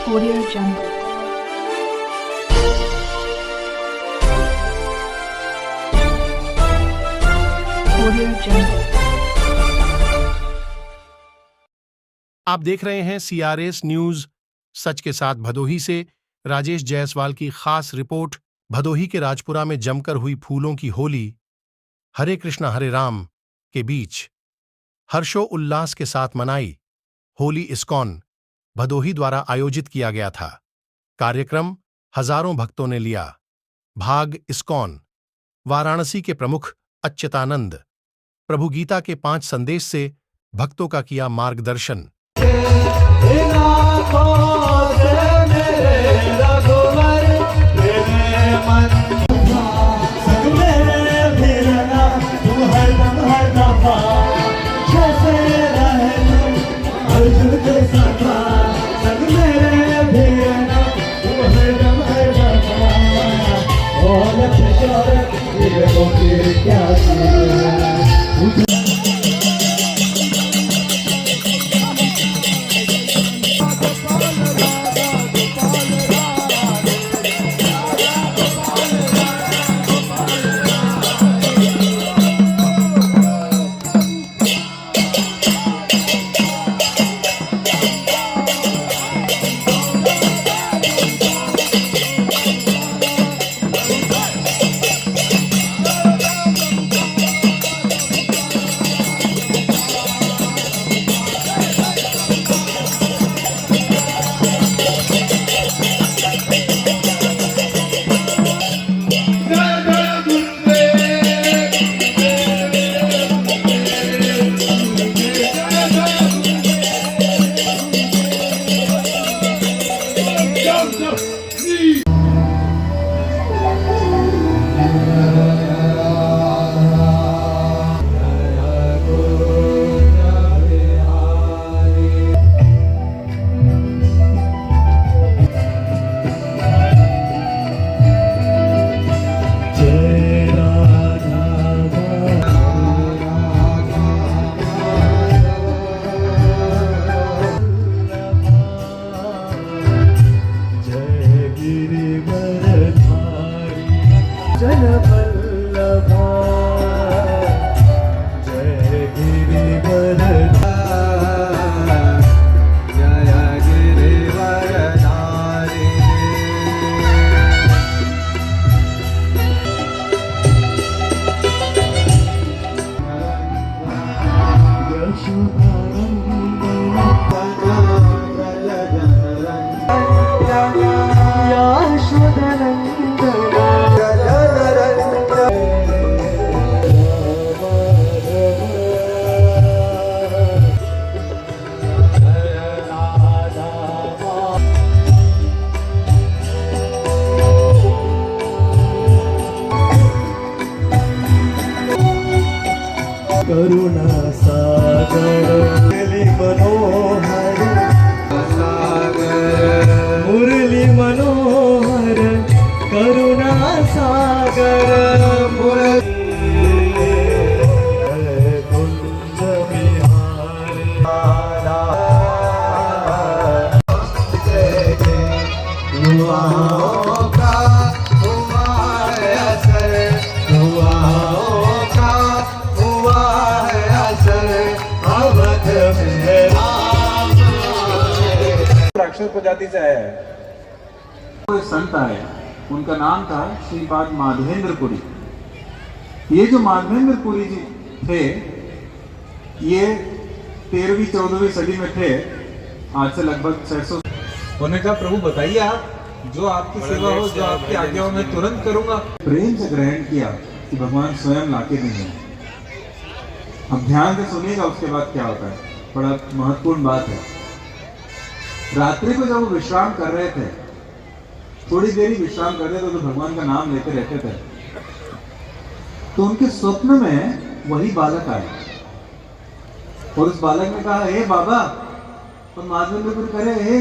Audio Jungle. Audio Jungle. आप देख रहे हैं CRS न्यूज सच के साथ भदोही से राजेश जायसवाल की खास रिपोर्ट। भदोही के राजपुरा में जमकर हुई फूलों की होली हरे कृष्णा हरे राम के बीच हर्षो उल्लास के साथ मनाई। होली इस्कॉन भदोही द्वारा आयोजित किया गया था। कार्यक्रम हजारों भक्तों ने लिया भाग। इस्कॉन वाराणसी के प्रमुख अच्युतानंद प्रभु गीता के 5 संदेश से भक्तों का किया मार्गदर्शन। करुणा सागर मुरली मनोहर सागर मुरली मनोहर करुणा सागर कुंज विहारी राक्षस प्रजाति से आया है। तो संत आए, उनका नाम था श्रीपाद माधवेंद्रपुरी। ये जो माधवेंद्रपुरी जी थे, ये 13वीं 14वीं सदी में थे, आज से लगभग 600। उन्होंने कहा प्रभु बताइए आप जो आपकी सेवा हो, जो आपकी आज्ञा हो, मैं तुरंत करूंगा। प्रेम से ग्रहण किया कि भगवान स्वयं लाके देंगे। अब ध्यान से सुनिएगा उसके बाद क्या होता है, बड़ा महत्वपूर्ण बात है। रात्रि को जब वो विश्राम कर रहे थे, थोड़ी देर ही विश्राम कर रहे थे, तो भगवान का नाम लेते रहते थे, तो उनके स्वप्न में वही बालक आया और उस बालक ने कहा हे बाबा। और माधवेंद्र करे हे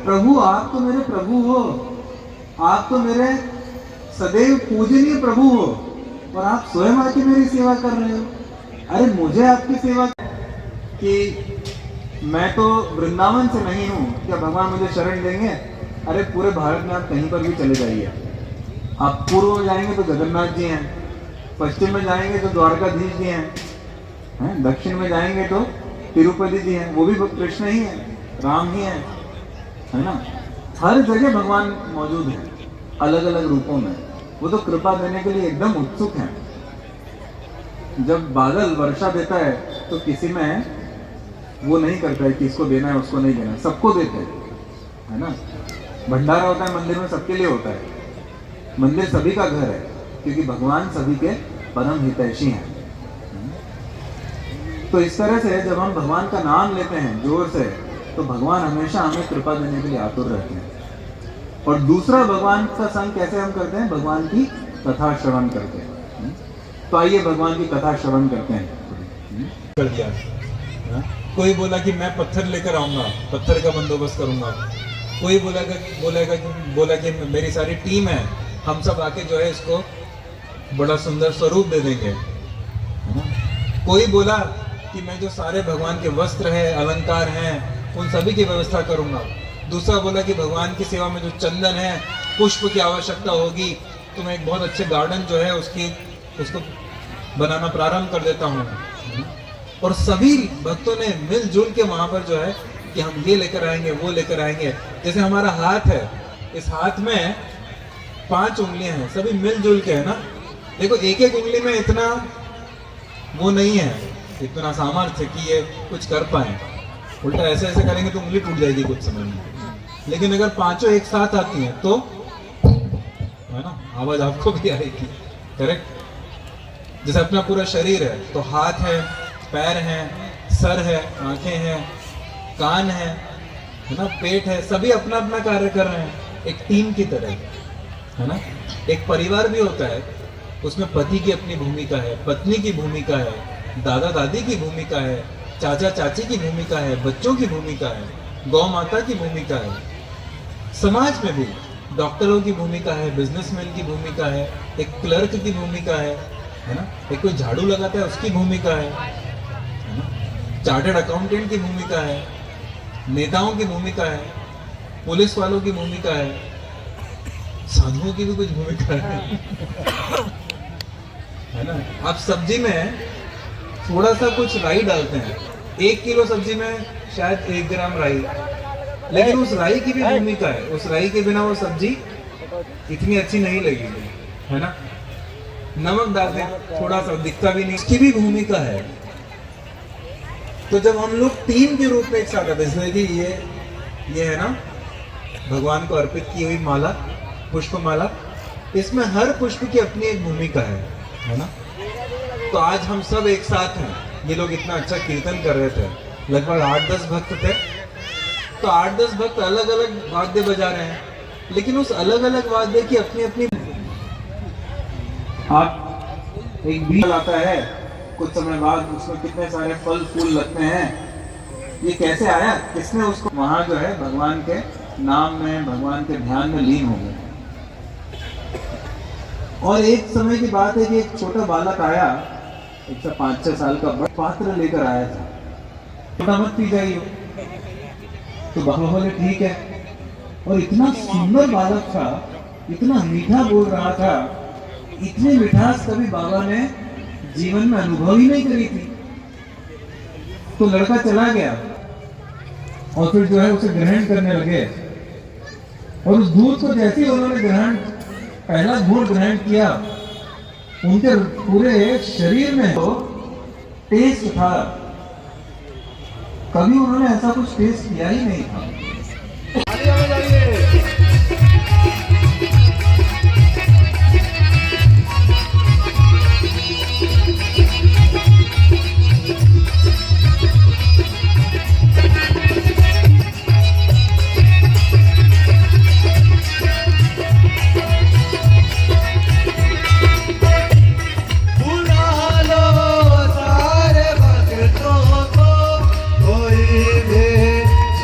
प्रभु, आप तो मेरे प्रभु हो, आप तो मेरे सदैव पूजनीय प्रभु हो, और आप स्वयं आके मेरी सेवा कर रहे हो। अरे मुझे आपकी सेवा कि मैं तो वृंदावन से नहीं हूँ, क्या भगवान मुझे शरण देंगे? अरे पूरे भारत में आप कहीं पर भी चले जाइए, आप पूर्व में जाएंगे तो जगन्नाथ जी हैं, पश्चिम में जाएंगे तो द्वारकाधीश जी हैं, दक्षिण में जाएंगे तो तिरुपति जी हैं, वो भी कृष्ण ही है, राम ही है ना। हर जगह भगवान मौजूद है, अलग अलग रूपों में। वो तो कृपा देने के लिए एकदम उत्सुक हैं। जब बादल वर्षा देता है तो किसी में वो नहीं करता है कि इसको देना है उसको नहीं देना है, सबको देते हैं, है ना। भंडारा होता है मंदिर में, सबके लिए होता है। मंदिर सभी का घर है, क्योंकि भगवान सभी के परम हितैषी हैं। तो इस तरह से जब हम भगवान का नाम लेते हैं जोर से, तो भगवान हमेशा हमें कृपा देने के लिए आतुर रहते हैं। और दूसरा, भगवान का संग कैसे हम करते हैं? भगवान की कथा श्रवण करते हैं। तो आइए भगवान की कथा श्रवण करते हैं। कर दिया। कोई बोला कि मैं पत्थर लेकर आऊंगा, पत्थर का बंदोबस्त करूंगा। कोई बोला कि मेरी सारी टीम है, हम सब आके जो है इसको बड़ा सुंदर स्वरूप दे देंगे। कोई बोला कि मैं जो सारे भगवान के वस्त्र है, अलंकार हैं, उन सभी की व्यवस्था करूंगा। दूसरा बोला कि भगवान की सेवा में जो चंदन है, पुष्प की आवश्यकता होगी, तो मैं एक बहुत अच्छे गार्डन जो है उसको बनाना प्रारंभ कर देता हूँ। और सभी भक्तों ने मिलजुल के वहां पर जो है कि हम ये लेकर आएंगे, वो लेकर आएंगे। जैसे हमारा हाथ है, इस हाथ में 5 उंगलियां हैं, सभी मिलजुल के, है ना। देखो एक एक उंगली में इतना वो नहीं है, इतना सामर्थ्य कि ये कुछ कर पाए। उल्टा ऐसे ऐसे करेंगे तो उंगली टूट जाएगी कुछ समय में। लेकिन अगर पांचों एक साथ आती हैं तो, है ना, आवाज आपको भी आएगी। करेक्ट। जैसे अपना पूरा शरीर है, तो हाथ है, पैर है, सर है, आंखें हैं, कान है ना, पेट है, सभी अपना अपना कार्य कर रहे हैं एक टीम की तरह, है ना। एक परिवार भी होता है, उसमें पति की अपनी भूमिका है, पत्नी की भूमिका है, दादा दादी की भूमिका है, चाचा चाची की भूमिका है, बच्चों की भूमिका है, गौ माता की भूमिका है। समाज में भी डॉक्टरों की भूमिका है, बिजनेसमैन की भूमिका है, एक क्लर्क की भूमिका है ना, एक कोई झाड़ू लगाता है उसकी भूमिका है ना, चार्टर्ड अकाउंटेंट की भूमिका है, नेताओं की भूमिका है, पुलिस वालों की भूमिका है, साधुओं की भी कुछ भूमिका है ना। आप सब्जी में थोड़ा सा कुछ राई डालते हैं, 1 किलो सब्जी में शायद 1 ग्राम राई, लेकिन उस राई की भी भूमिका है। उस राई के बिना वो सब्जी इतनी अच्छी नहीं लगेगी, है ना। नमक डालते हैं थोड़ा सा, दिखता भी नहीं, उसकी भी भूमिका है। तो जब हम लोग टीम के रूप में एक साथ आते हैं, कि ये है ना भगवान को अर्पित की हुई माला, पुष्प माला, इसमें हर पुष्प की अपनी एक भूमिका है ना। तो आज हम सब एक साथ हैं। ये लोग इतना अच्छा कीर्तन कर रहे थे, लगभग 8-10 भक्त थे। तो 8-10 भक्त अलग अलग वाद्य बजा रहे हैं, लेकिन उस अलग अलग वाद्य की अपनी अपनी। आप एक बीज आता है, कुछ समय बाद उसमें कितने सारे फल फूल लगते हैं। ये कैसे आया? किसने उसको वहां जो है भगवान के नाम में, भगवान के ध्यान में लीन हो गए। और एक समय की बात है कि एक छोटा बालक आया, 5-6 साल का, बड़ा पात्र लेकर आया था। छोटा मत पी जाइए। तो बाबा बोले ठीक है। और इतना सुंदर बालक था, इतना मीठा बोल रहा था, इतनी मिठास कभी बाबा ने जीवन में अनुभव ही नहीं करी थी। तो लड़का चला गया और फिर जो है उसे ग्रहण करने लगे। और उस दूध को जैसे ही उन्होंने पहला घूंट ग्रहण किया, उनके पूरे शरीर में तो टेस्ट था। कभी उन्होंने ऐसा कुछ टेस्ट किया ही नहीं था।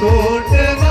छोट ना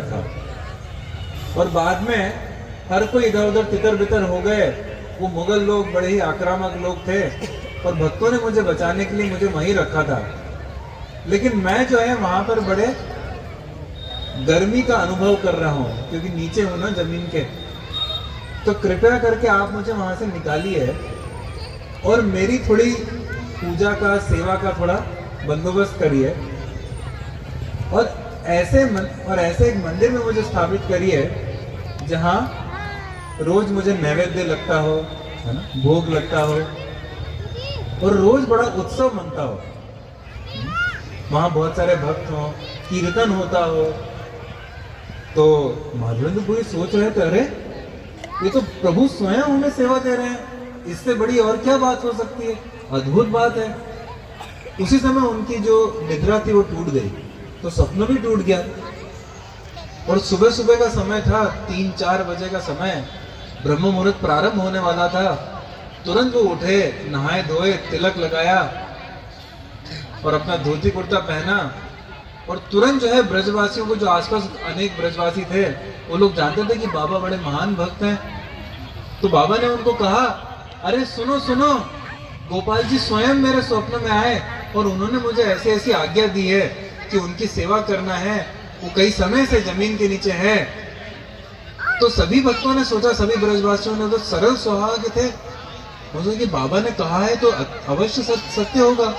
रखा। और बाद में हर कोई इधर उधर तितर बितर हो गए। वो मुगल लोग बड़े ही आक्रामक लोग थे और भक्तों ने मुझे बचाने के लिए मुझे वहीं रखा था। लेकिन मैं जो है वहां पर बड़े गर्मी का अनुभव कर रहा हूँ, क्योंकि नीचे हूं ना जमीन के। तो कृपया करके आप मुझे वहां से निकालिए और मेरी थोड़ी पूजा का, सेवा का थोड़ा बंदोबस्त करिए और ऐसे एक मंदिर में मुझे स्थापित करिए जहां रोज मुझे नैवेद्य लगता हो, है ना, भोग लगता हो और रोज बड़ा उत्सव मनता हो। वहां बहुत सारे भक्त हो, कीर्तन होता हो। तो माधवेंद्रपुरी सोच रहे थे, अरे ये तो प्रभु स्वयं हमें सेवा दे रहे हैं, इससे बड़ी और क्या बात हो सकती है, अद्भुत बात है। उसी समय उनकी जो निद्रा थी वो टूट गई, तो सपना भी टूट गया। और सुबह सुबह का समय था, 3-4 बजे का समय, ब्रह्म मुहूर्त प्रारंभ होने वाला था। तुरंत वो उठे, नहाए धोए, तिलक लगाया और अपना धोती कुर्ता पहना और तुरंत जो है ब्रजवासियों को, जो आसपास अनेक ब्रजवासी थे, वो लोग जानते थे कि बाबा बड़े महान भक्त हैं। तो बाबा ने उनको कहा, अरे सुनो सुनो, गोपाल जी स्वयं मेरे स्वप्न में आए और उन्होंने मुझे ऐसी ऐसी आज्ञा दी है कि उनकी सेवा करना है। वो कई समय से जमीन के नीचे है। तो सभी भक्तों ने सोचा, सभी ब्रजवासियों ने, तो सरल स्वभाव के थे, उन्होंने कि बाबा ने कहा है तो अवश्य सत्य होगा।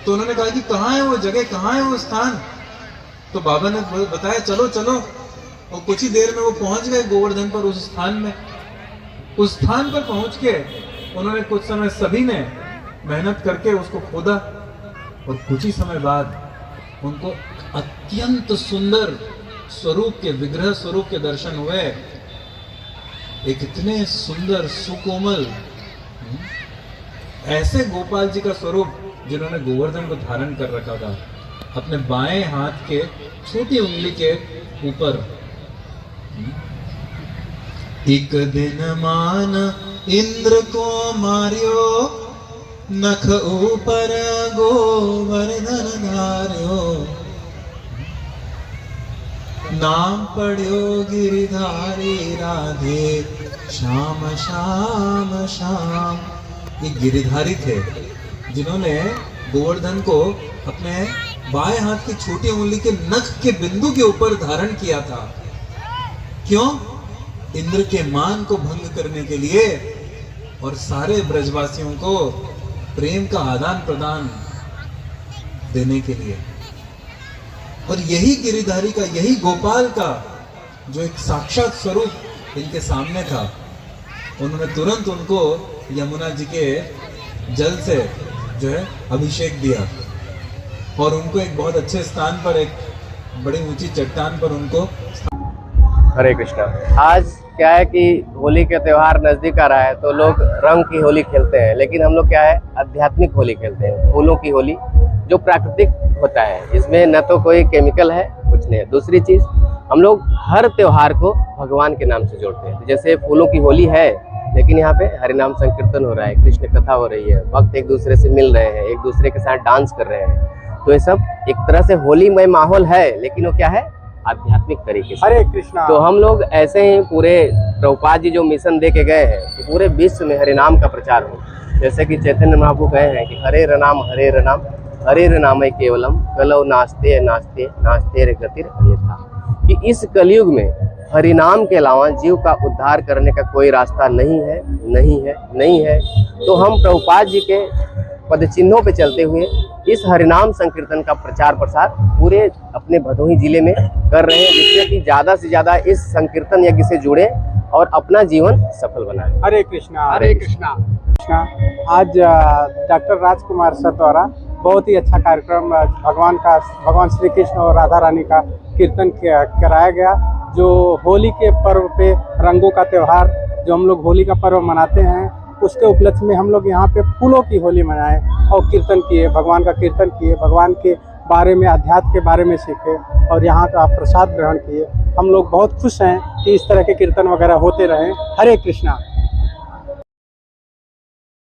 तो उन्होंने कहा कि कहाँ है वो जगह, कहाँ है वो स्थान। तो बाबा ने बताया, चलो चलो। और कुछ ही देर में वो पहुंच गए गोवर्धन पर, उस स्थान में। उस स्थान पर पहुंच के उन्होंने कुछ समय सभी ने मेहनत करके उसको खोदा और कुछ ही समय बाद उनको अत्यंत सुंदर स्वरूप के, विग्रह स्वरूप के दर्शन हुए। एक इतने सुंदर सुकोमल ऐसे गोपाल जी का स्वरूप जिन्होंने गोवर्धन को धारण कर रखा था अपने बाएं हाथ के छोटी उंगली के ऊपर। एक दिन मान इंद्र को मारियो, नख ऊपर गोवर्धन धार्यो, नाम पढ़ियो गिरिधारी राधे श्याम श्याम श्याम। ये गिरिधारी थे जिन्होंने गोवर्धन को अपने बाएं हाथ की छोटी उंगली के नख के बिंदु के ऊपर धारण किया था। क्यों? इंद्र के मान को भंग करने के लिए और सारे ब्रजवासियों को प्रेम का आदान प्रदान देने के लिए। और यही गिरिधारी का, यही गोपाल का जो एक साक्षात स्वरूप इनके सामने था, उन्होंने तुरंत उनको यमुना जी के जल से जो है अभिषेक दिया और उनको एक बहुत अच्छे स्थान पर, एक बड़ी ऊंची चट्टान पर उनको। हरे कृष्णा। आज क्या है कि होली का त्यौहार नज़दीक आ रहा है तो लोग रंग की होली खेलते हैं, लेकिन हम लोग क्या है आध्यात्मिक होली खेलते हैं, फूलों की होली जो प्राकृतिक होता है। इसमें न तो कोई केमिकल है, कुछ नहीं है। दूसरी चीज़, हम लोग हर त्यौहार को भगवान के नाम से जोड़ते हैं। जैसे फूलों की होली है, लेकिन यहाँ पे हरिनाम संकीर्तन हो रहा है, कृष्ण कथा हो रही है, भक्त एक दूसरे से मिल रहे हैं, एक दूसरे के साथ डांस कर रहे हैं। तो ये सब एक तरह से होलीमय माहौल है, लेकिन वो क्या है आध्यात्मिक तरीके से। हरे कृष्णा। तो हम लोग ऐसे ही पूरे प्रभुपाद जी जो मिशन दे के गए हैं कि पूरे विश्व में हरिनाम का प्रचार हो। जैसे कि चैतन्य महाप्रभु कहे हैं कि हरे रनाम हरे रनामय केवलम कलौ नास्ते नास्ते नास्ते रे गतिर अन्यथा। कि इस कलयुग में हरिनाम के अलावा जीव का उद्धार करने का कोई रास्ता नहीं है, नहीं है, नहीं है। तो हम प्रभुपाद जी के पद चिन्हों पे चलते हुए इस हरिनाम संकीर्तन का प्रचार प्रसार पूरे अपने भदोही जिले में कर रहे हैं, जिससे कि ज़्यादा से ज़्यादा इस संकीर्तन यज्ञ से जुड़े और अपना जीवन सफल बनाए। हरे कृष्णा। हरे कृष्णा। आज डॉक्टर राजकुमार सर द्वारा बहुत ही अच्छा कार्यक्रम भगवान श्री कृष्ण और राधा रानी का कीर्तन कराया गया। जो होली के पर्व पे, रंगों का त्यौहार जो हम लोग होली का पर्व मनाते हैं, उसके उपलक्ष्य में हम लोग यहाँ पे फूलों की होली मनाए और कीर्तन किए, भगवान का कीर्तन किए, भगवान के बारे में, अध्यात्म के बारे में सीखे और यहाँ का प्रसाद ग्रहण किए। हम लोग बहुत खुश हैं कि इस तरह के कीर्तन वगैरह होते रहें। हरे कृष्णा।